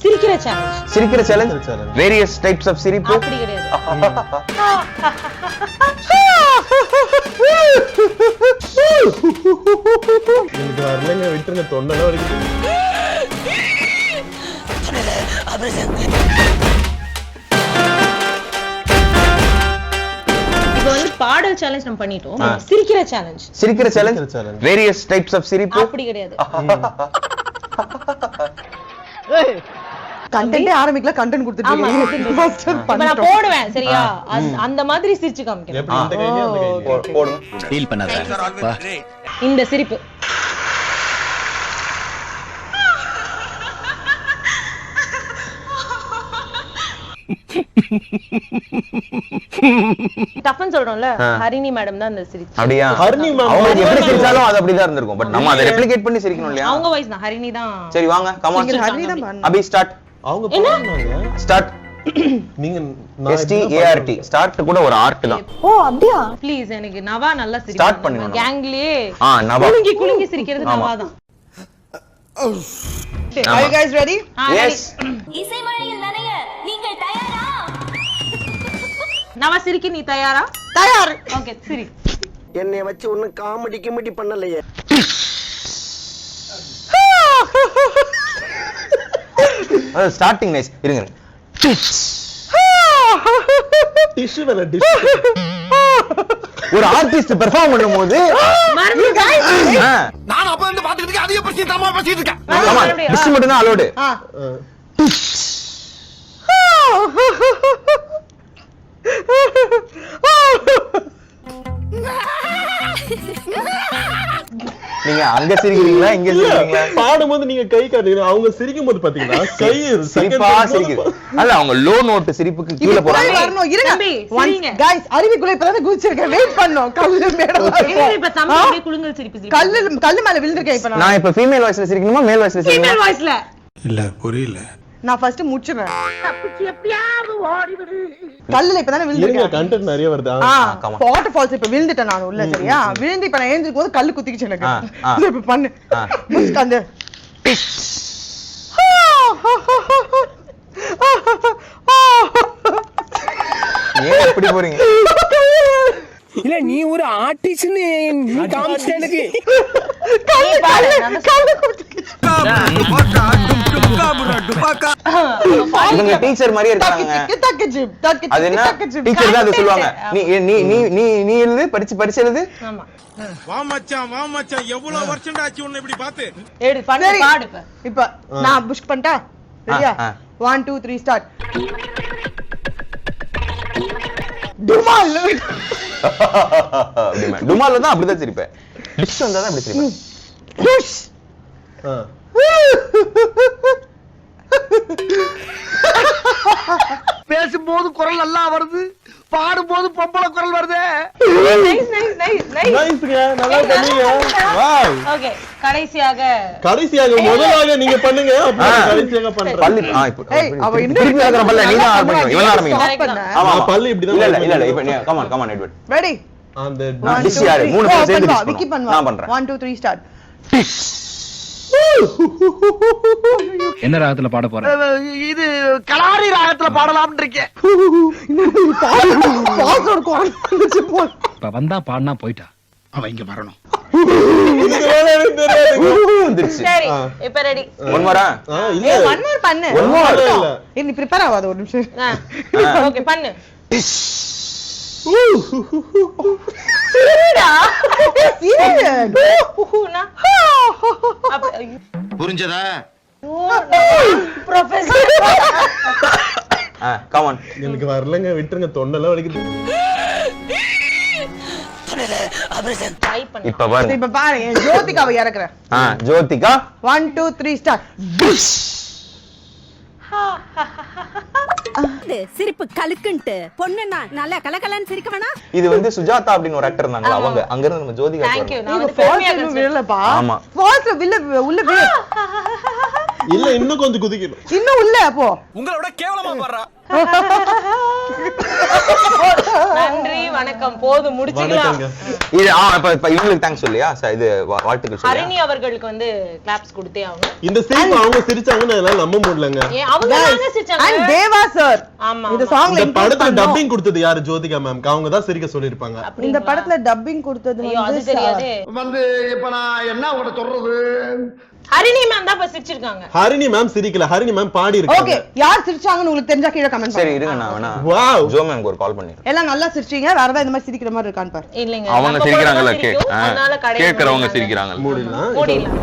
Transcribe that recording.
சிரிக்கிற சேலஞ்ச். சிரிக்கிற challenge. Various types of சிரிப்பு. அப்படி கிடையாது. எனக்கு வரலங்க, விட்டுருங்க, தொண்டல வரைக்கும். இப்போ வந்து பாடல் சேலஞ்ச் நம்ம பண்ணிட்டோம். சிரிக்கிற சேலஞ்ச். சிரிக்கிற சேலஞ்ச். வேரியஸ் டைப்ஸ் ஆஃப் சிரிப்பு. அப்படி கிடையாது. கண்டென்ட்டே ஆரம்பிக்கல, கண்டென்ட் கொடுத்துட்டீங்க. நான் போடுவேன் சரியா, அந்த மாதிரி சிரிச்சு காமிக்கிறேன். எப்படி இந்த கையில அந்த கையில போடுங்க. ஃபீல் பண்ணாத. இந்த சிரிப்பு. டஃப்னு சொல்றோம்ல, ஹரிணி மேடம் தான் அந்த சிரிச்சு. அப்படியே ஹரிணி மேம் அவங்க எப்படி சிரிச்சாலும் அது அப்படிதான் இருந்திருக்கும். பட் நம்ம அதை ரெப்ளிகேட் பண்ணி சிரிக்கணும் இல்லையா? அவங்க வாய்ஸ் தான், ஹரிணி தான். சரி வாங்க, கம் ஆன். ஹரிணி தான் பண்ணு. அபி ஸ்டார்ட். அவங்க பண்ணாங்க. ஸ்டார்ட். நீங்க START. ஸ்டார்ட் கூட ஒரு ஆர்ட் தான். ஓ அப்படியே. ப்ளீஸ், எனக்கு நவா நல்லா சிரிக்கும். ஸ்டார்ட் பண்ணுங்க. கேங்லயே நவா குலுங்கி குலுங்கி சிரிக்கிறது நவா தான். Are you guys ready? Yes. இசைமழையில் நனைய நீங்கள் தயாரா? நவா சிரிக்க நீ தயாரா? தயார். ஓகே, சிரி. என்னைய வச்சு ஒன்னும் காமெடி கிமெடி பண்ணலையே. அது ஸ்டார்டிங் நைஸ். இருங்க. டிஷ் வேற டிஷ். ஒரு ஆர்டிஸ்ட் பெர்ஃபார்ம் பண்ணும்போது மறுபடியும் guys. நான் அப்ப வந்து பாத்துக்கிட்டு இருக்கேன், அதிக பிரச்சனை தரமா பேசிட்டு இருக்கேன். மறுபடியும். டிஷ் மட்டும் தான் அலோடு. நீங்க அங்க சிரிக்கிறீங்களா, இங்க சிரிக்கிறீங்களா? பாடும்போது நீங்க கை காட்டுறீங்க, அவங்க சிரிக்கும் போது பாத்தீங்கன்னா கை சிரிப்பா சிரிக்குது. அல்ல, அவங்க லோ நோட் சிரிப்புக்கு கீழ இப்ப போறாங்க. வரணும், இருங்க. தம்பி, சிரிங்க. गाइस, அருவிக்குள்ள இப்பதான் குதிச்சிருக்கேன். வெயிட் பண்ணோம். கல்லு மேல இல்ல, இப்ப தம்பி அப்படியே குலுங்கல் சிரிப்பு சிரிப்பு. கல்லு மேல விழுந்திருக்கேன் இப்ப நான். நான் இப்ப ஃபீமேல் வாய்ஸ்ல சிரிக்கணுமா, மேல் வாய்ஸ்ல ஃபீமேல் சிரிக்கணுமா? வாய்ஸ்ல. இல்ல புரியல. நான் ஃபர்ஸ்ட் முடிச்சிடுறேன். கல்லுல இப்பதானே இருங்க, விழுந்திருக்கேன். கண்டென்ட் நிறைய வருதா? come on. வாட்டர் ஃபால்ஸ் இப்ப விழுந்துட்டேன் நான் உள்ள, சரியா? விழுந்து இப்ப நான் எழுந்திருக்கும் போது கல்லு குத்திக்கிச்சு எனக்கு. இதை இப்ப பண்ணு. முடிச்சுட்டு அந்த ஏன் அப்படி போறீங்க? இல்ல நீ ஒரு ஆர்டிஸ்ட்னு நீ காமிச்ச எனக்கு. இவங்க டீச்சர் மாதிரியே இருக்காங்க. அது என்ன டீச்சர் தான் அது சொல்லுவாங்க. நீ நீ நீ நீ நீ எழுது, படிச்சு எழுது. ஆமா. வா மச்சான் எவ்வளவு வருஷம் ஆச்சு உன்னை இப்படி பாத்து. ஏடு பண்ணு, சரி. பாடு இப்ப. இப்ப நான் புஷ் பண்ணிட்டா, சரியா? 1 2 3 ஸ்டார்ட். டுமால். டுமால தான் அப்படிதான் சிரிப்பேன். டிஷ் வந்தா தான் அப்படி சிரிப்பேன். புஷ். பேசும்போது குரல் நல்லா வருது, பாடும்போது பொம்பளை குரல் வருதே. Nice nice nice nice. நைஸ்ங்க, நல்லா பண்ணீங்க. வாவ். ஓகே, கடைசியாக முதலாக நீங்க பண்ணுங்க, அப்புறம் கடைசியாக பண்றேன். பல்லு இப்போ ஏய், அவ இன்னும் திருப்பி நடக்கிற பல்ல நீ தான் ஆரம்பிக்கணும். இவன் ஆரம்பிக்கணும். correct தான். ஆமா நான் பல்லு இப்படி தான் இல்ல இல்ல இப்போ நீ கம் ஆன் எட்வர்ட். ரெடி? அந்த நான் டிஷ் யாரு? மூணு பேர் சேர்ந்து டிஷ் விக்கி பண்ணுவோம். பண்ணுவா. நான் பண்றேன். 1 2 3 ஸ்டார்ட். என்ன ராகத்துல பாட போற? இது கலாரி ராகத்துல பாடலாம்னு இருக்கேன். பாஸ்வேர்ட் குவான்டிச்சு போ. இப்ப வந்தா பாடினா போயிட்டா. அவன் இங்க வரணும். வந்துருச்சு. சரி, இப்ப ரெடி. ஒன் மோரா? இல்ல ஒன் மோர் பண்ணு. One more. இல்ல. ஏய், நீ ப்ரிப்பேர் ஆகாத ஒரு நிமிஷம். ஓகே, பண்ணு. ஹூஹூனா. புரிஞ்சதா? ப்ரொஃபசர். Come on. எனக்கு வரலங்க, விட்டுருங்க, தொண்டல வலிக்குது. ட்ரை பண்ணு. இப்ப பாருங்க. இப்ப பாரு, ஜோதிகாவை இறக்குறேன். ஜோதிகா 1 2 3 ஸ்டார்ட். சிரிப்பு கலுக்குன்ட்டு பொண்ணுன்னா நல்லா கலகலன்னு சிரிக்க வேணா? இது வந்து சுஜாதா அப்படின்னு ஒரு ஆக்டர் இருந்தாங்க. அவங்க அங்க இருந்து நம்ம ஜோதிகா Thank you. போறோம். நான் நீங்க வந்து பெருமையா ஃபால்ஸ் விழலப்பா. ஆமா. ஃபால்ஸ்ல உள்ள விழு. இல்ல இன்னும் கொஞ்சம் குதிக்கணும். இன்னும் உள்ள போ. உங்களோட கேவலமா பாடுறா. நன்றி வணக்கம் போதும் முடிச்சுக்கலாம். வணக்கங்க. இது இப்ப இவங்களுக்கு தேங்க்ஸ் சொல்லியா இது வாழ்த்துக்கள் சொல்லியா? ஹரிணி அவர்களுக்கு வந்து கிளாப்ஸ் கொடுத்தே ஆகணும். இந்த சிரிப்பு அவங்க சிரிச்சாங்கன்னு என்னால நம்ப முடியலங்க. ஏன் அவங்க தாங்க சிரிச்சாங்க. And தேவா சார் ஆமா இந்த சாங்ல இந்த படத்துல டப்பிங் கொடுத்தது யாரு? ஜோதிகா மேம். அவங்க தான் சிரிக்க சொல்லிருப்பாங்க. இந்த படத்துல டப்பிங் கொடுத்தது ஐயோ அது வந்து தெரியாதே. வந்து இப்ப நான் என்ன உங்களை சொல்றது? ஹரிணி மேம் தான் இப்ப சிரிச்சிருக்காங்க. ஹரிணி மேம் சிரிக்கல. ஹரிணி மேம் பாடி ஓகே இருக்காங்க. யார் சிரிச்சாங்கன்னு உங்களுக்கு தெரிஞ்சா கீழே கமெண்ட் சரி பண்ணுங்க. இருங்க நான் வேணா வாவ். ஜோ மேம்க்கு ஒரு கால் பண்ணிடுறேன். எல்லாம் நல்லா சிரிச்சீங்க. வேற ஏதாவது இந்த மாதிரி சிரிக்கிற மாதிரி இருக்கான்னு பாரு. இல்லைங்க அவங்க நம்ம சிரிக்கிறாங்கல்ல கூட தான் சிரிக்கும். அதனால கடையை கேக்குறவங்க மூடிடலாம். சிரிக்கிறாங்க. மூடிடலாம். மூடிடலாம்.